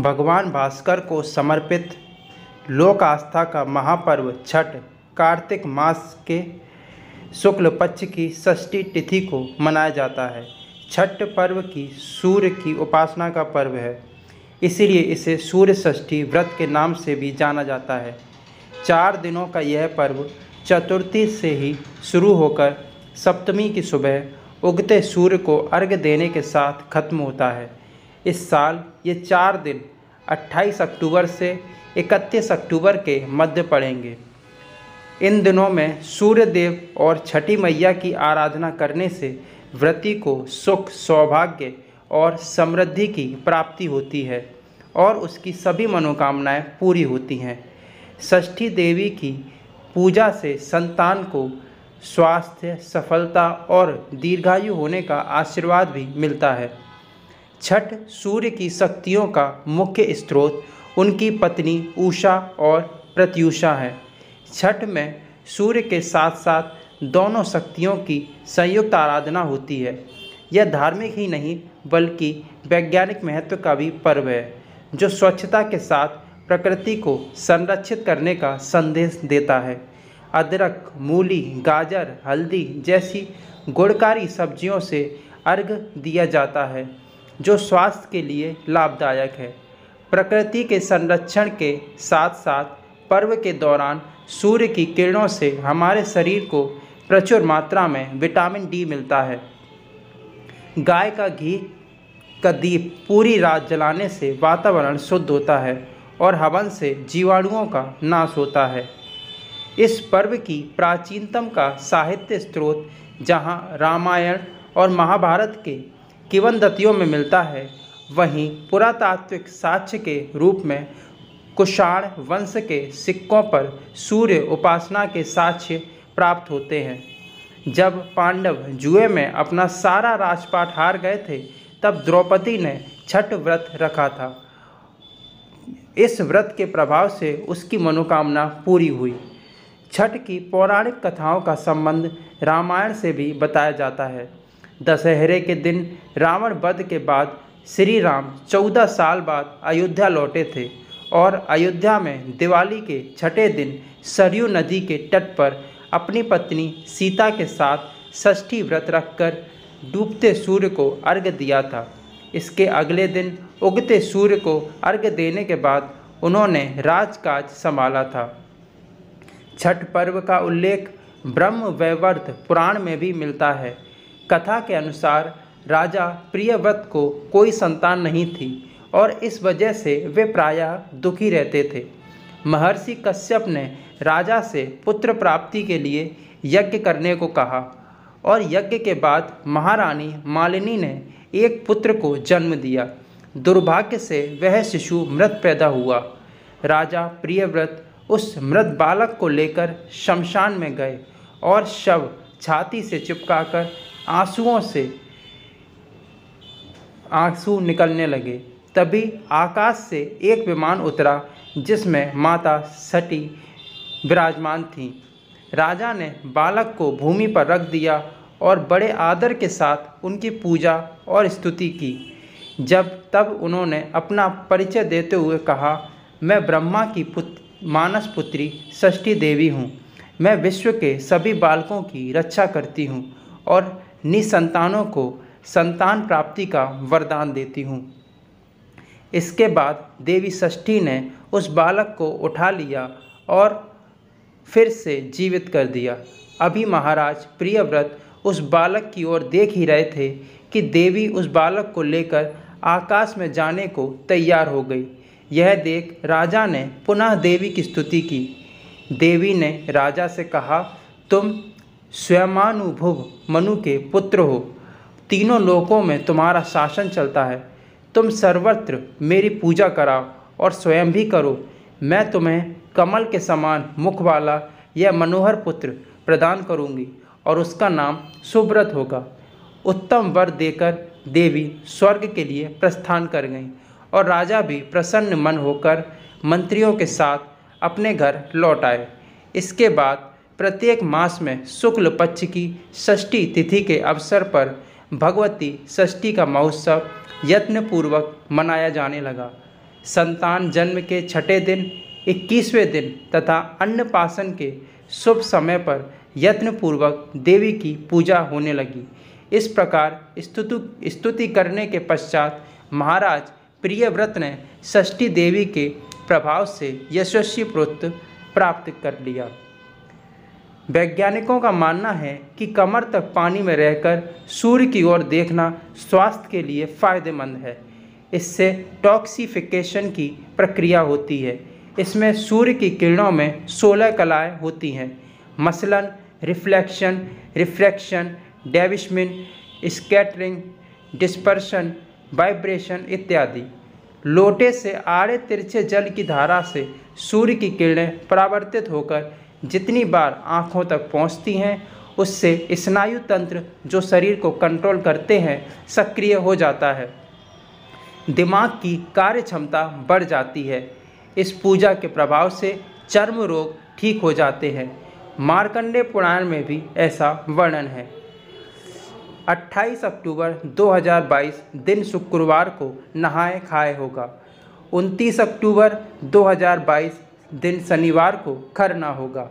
भगवान भास्कर को समर्पित लोक आस्था का महापर्व छठ कार्तिक मास के शुक्ल पक्ष की षष्ठी तिथि को मनाया जाता है। छठ पर्व की सूर्य की उपासना का पर्व है, इसीलिए इसे सूर्य षष्ठी व्रत के नाम से भी जाना जाता है। 4 दिनों का यह पर्व चतुर्थी से ही शुरू होकर सप्तमी की सुबह उगते सूर्य को अर्घ्य देने के साथ खत्म होता है। इस साल ये 4 दिन 28 अक्टूबर से 31 अक्टूबर के मध्य पड़ेंगे। इन दिनों में सूर्य देव और छठी मैया की आराधना करने से व्रती को सुख, सौभाग्य और समृद्धि की प्राप्ति होती है और उसकी सभी मनोकामनाएं पूरी होती हैं। षष्ठी देवी की पूजा से संतान को स्वास्थ्य, सफलता और दीर्घायु होने का आशीर्वाद भी मिलता है। छठ सूर्य की शक्तियों का मुख्य स्रोत उनकी पत्नी उषा और प्रत्यूषा है। छठ में सूर्य के साथ साथ दोनों शक्तियों की संयुक्त आराधना होती है। यह धार्मिक ही नहीं बल्कि वैज्ञानिक महत्व का भी पर्व है, जो स्वच्छता के साथ प्रकृति को संरक्षित करने का संदेश देता है। अदरक, मूली, गाजर, हल्दी जैसी गुणकारी सब्जियों से अर्घ्य दिया जाता है, जो स्वास्थ्य के लिए लाभदायक है। प्रकृति के संरक्षण के साथ साथ पर्व के दौरान सूर्य की किरणों से हमारे शरीर को प्रचुर मात्रा में विटामिन डी मिलता है। गाय का घी का दीप पूरी रात जलाने से वातावरण शुद्ध होता है और हवन से जीवाणुओं का नाश होता है। इस पर्व की प्राचीनतम का साहित्य स्रोत जहाँ रामायण और महाभारत के किंवदंतियों में मिलता है, वहीं पुरातात्विक साक्ष्य के रूप में कुषाण वंश के सिक्कों पर सूर्य उपासना के साक्ष्य प्राप्त होते हैं। जब पांडव जुए में अपना सारा राजपाट हार गए थे, तब द्रौपदी ने छठ व्रत रखा था। इस व्रत के प्रभाव से उसकी मनोकामना पूरी हुई। छठ की पौराणिक कथाओं का संबंध रामायण से भी बताया जाता है। दशहरे के दिन रावण वध के बाद श्री राम 14 साल बाद अयोध्या लौटे थे और अयोध्या में दिवाली के छठे दिन सरयू नदी के तट पर अपनी पत्नी सीता के साथ षष्ठी व्रत रखकर डूबते सूर्य को अर्घ्य दिया था। इसके अगले दिन उगते सूर्य को अर्घ्य देने के बाद उन्होंने राजकाज संभाला था। छठ पर्व का उल्लेख ब्रह्मवैवर्त पुराण में भी मिलता है। कथा के अनुसार राजा प्रियव्रत को कोई संतान नहीं थी और इस वजह से वे प्रायः दुखी रहते थे। महर्षि कश्यप ने राजा से पुत्र प्राप्ति के लिए यज्ञ करने को कहा और यज्ञ के बाद महारानी मालिनी ने एक पुत्र को जन्म दिया। दुर्भाग्य से वह शिशु मृत पैदा हुआ। राजा प्रियव्रत उस मृत बालक को लेकर शमशान में गए और शव छाती से चिपकाकर आंसू निकलने लगे। तभी आकाश से एक विमान उतरा जिसमें माता सती विराजमान थीं। राजा ने बालक को भूमि पर रख दिया और बड़े आदर के साथ उनकी पूजा और स्तुति की। तब उन्होंने अपना परिचय देते हुए कहा, मैं ब्रह्मा की मानस पुत्री षष्ठी देवी हूँ। मैं विश्व के सभी बालकों की रक्षा करती हूँ और निसंतानों को संतान प्राप्ति का वरदान देती हूँ। इसके बाद देवी षष्ठी ने उस बालक को उठा लिया और फिर से जीवित कर दिया। अभी महाराज प्रियव्रत उस बालक की ओर देख ही रहे थे कि देवी उस बालक को लेकर आकाश में जाने को तैयार हो गई। यह देख राजा ने पुनः देवी की स्तुति की। देवी ने राजा से कहा, तुम स्वयमानुभुव मनु के पुत्र हो। तीनों लोकों में तुम्हारा शासन चलता है। तुम सर्वत्र मेरी पूजा कराओ और स्वयं भी करो। मैं तुम्हें कमल के समान मुख वाला यह मनोहर पुत्र प्रदान करूंगी और उसका नाम सुव्रत होगा। उत्तम वर देकर देवी स्वर्ग के लिए प्रस्थान कर गईं और राजा भी प्रसन्न मन होकर मंत्रियों के साथ अपने घर लौट आए। इसके बाद प्रत्येक मास में शुक्ल पक्ष की षष्ठी तिथि के अवसर पर भगवती षष्ठी का महोत्सव यत्नपूर्वक मनाया जाने लगा। संतान जन्म के छठे दिन, 21वें दिन तथा अन्नप्राशन के शुभ समय पर यत्नपूर्वक देवी की पूजा होने लगी। इस प्रकार स्तुति करने के पश्चात महाराज प्रियव्रत ने षष्ठी देवी के प्रभाव से यशस्वी पुत्र प्राप्त कर लिया। वैज्ञानिकों का मानना है कि कमर तक पानी में रहकर सूर्य की ओर देखना स्वास्थ्य के लिए फायदेमंद है। इससे टॉक्सिफिकेशन की प्रक्रिया होती है। इसमें सूर्य की किरणों में 16 कलाएँ होती हैं, मसलन रिफ्लेक्शन, रिफ्रैक्शन, डेविशमेंट, स्कैटरिंग, डिस्पर्शन, वाइब्रेशन इत्यादि। लोटे से आड़े तिरछे जल की धारा से सूर्य की किरणें परावर्तित होकर जितनी बार आँखों तक पहुँचती हैं, उससे स्नायु तंत्र जो शरीर को कंट्रोल करते हैं सक्रिय हो जाता है। दिमाग की कार्य क्षमता बढ़ जाती है। इस पूजा के प्रभाव से चर्म रोग ठीक हो जाते हैं। मार्कंडेय पुराण में भी ऐसा वर्णन है। 28 अक्टूबर 2022 दिन शुक्रवार को नहाए खाए होगा। 29 अक्टूबर 2022 दिन शनिवार को खरना होगा।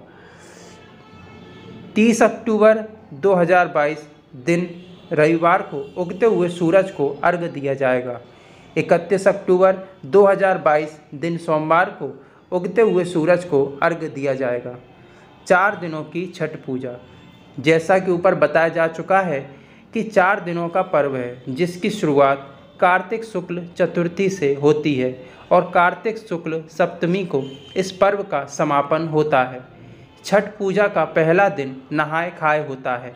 30 अक्टूबर 2022 दिन रविवार को उगते हुए सूरज को अर्घ्य दिया जाएगा। 31 अक्टूबर 2022 दिन सोमवार को उगते हुए सूरज को अर्घ्य दिया जाएगा। 4 दिनों की छठ पूजा। जैसा कि ऊपर बताया जा चुका है कि 4 दिनों का पर्व है, जिसकी शुरुआत कार्तिक शुक्ल चतुर्थी से होती है और कार्तिक शुक्ल सप्तमी को इस पर्व का समापन होता है। छठ पूजा का पहला दिन नहाए खाए होता है।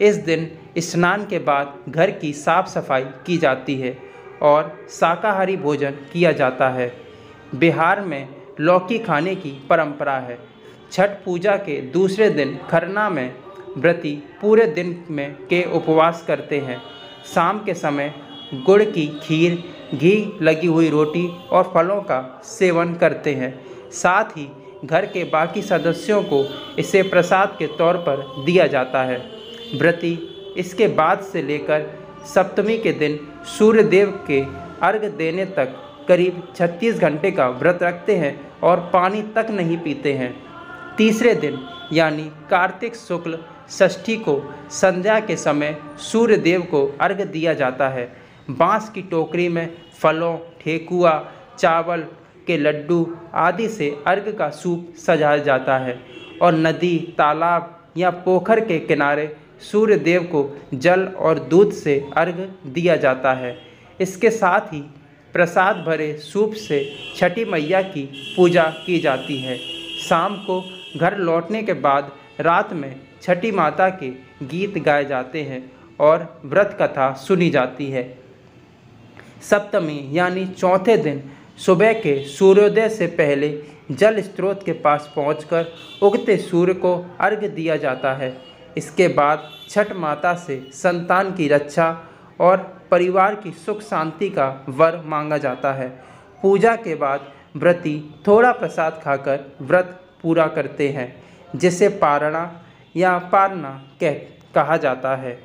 इस दिन स्नान के बाद घर की साफ सफाई की जाती है और शाकाहारी भोजन किया जाता है। बिहार में लौकी खाने की परंपरा है। छठ पूजा के दूसरे दिन खरना में व्रती पूरे दिन में के उपवास करते हैं। शाम के समय गुड़ की खीर, घी लगी हुई रोटी और फलों का सेवन करते हैं। साथ ही घर के बाकी सदस्यों को इसे प्रसाद के तौर पर दिया जाता है। व्रती इसके बाद से लेकर सप्तमी के दिन सूर्य देव के अर्घ्य देने तक करीब 36 घंटे का व्रत रखते हैं और पानी तक नहीं पीते हैं। तीसरे दिन यानी कार्तिक शुक्ल षष्ठी को संध्या के समय सूर्य देव को अर्घ्य दिया जाता है। बांस की टोकरी में फलों, ठेकुआ, चावल के लड्डू आदि से अर्घ्य का सूप सजाया जाता है और नदी, तालाब या पोखर के किनारे सूर्य देव को जल और दूध से अर्घ्य दिया जाता है। इसके साथ ही प्रसाद भरे सूप से छठी मैया की पूजा की जाती है। शाम को घर लौटने के बाद रात में छठी माता के गीत गाए जाते हैं और व्रत कथा सुनी जाती है। सप्तमी यानी चौथे दिन सुबह के सूर्योदय से पहले जल स्रोत के पास पहुंचकर उगते सूर्य को अर्घ्य दिया जाता है। इसके बाद छठ माता से संतान की रक्षा और परिवार की सुख शांति का वर मांगा जाता है। पूजा के बाद व्रती थोड़ा प्रसाद खाकर व्रत पूरा करते हैं, जिसे पारणा या पारना कहा जाता है।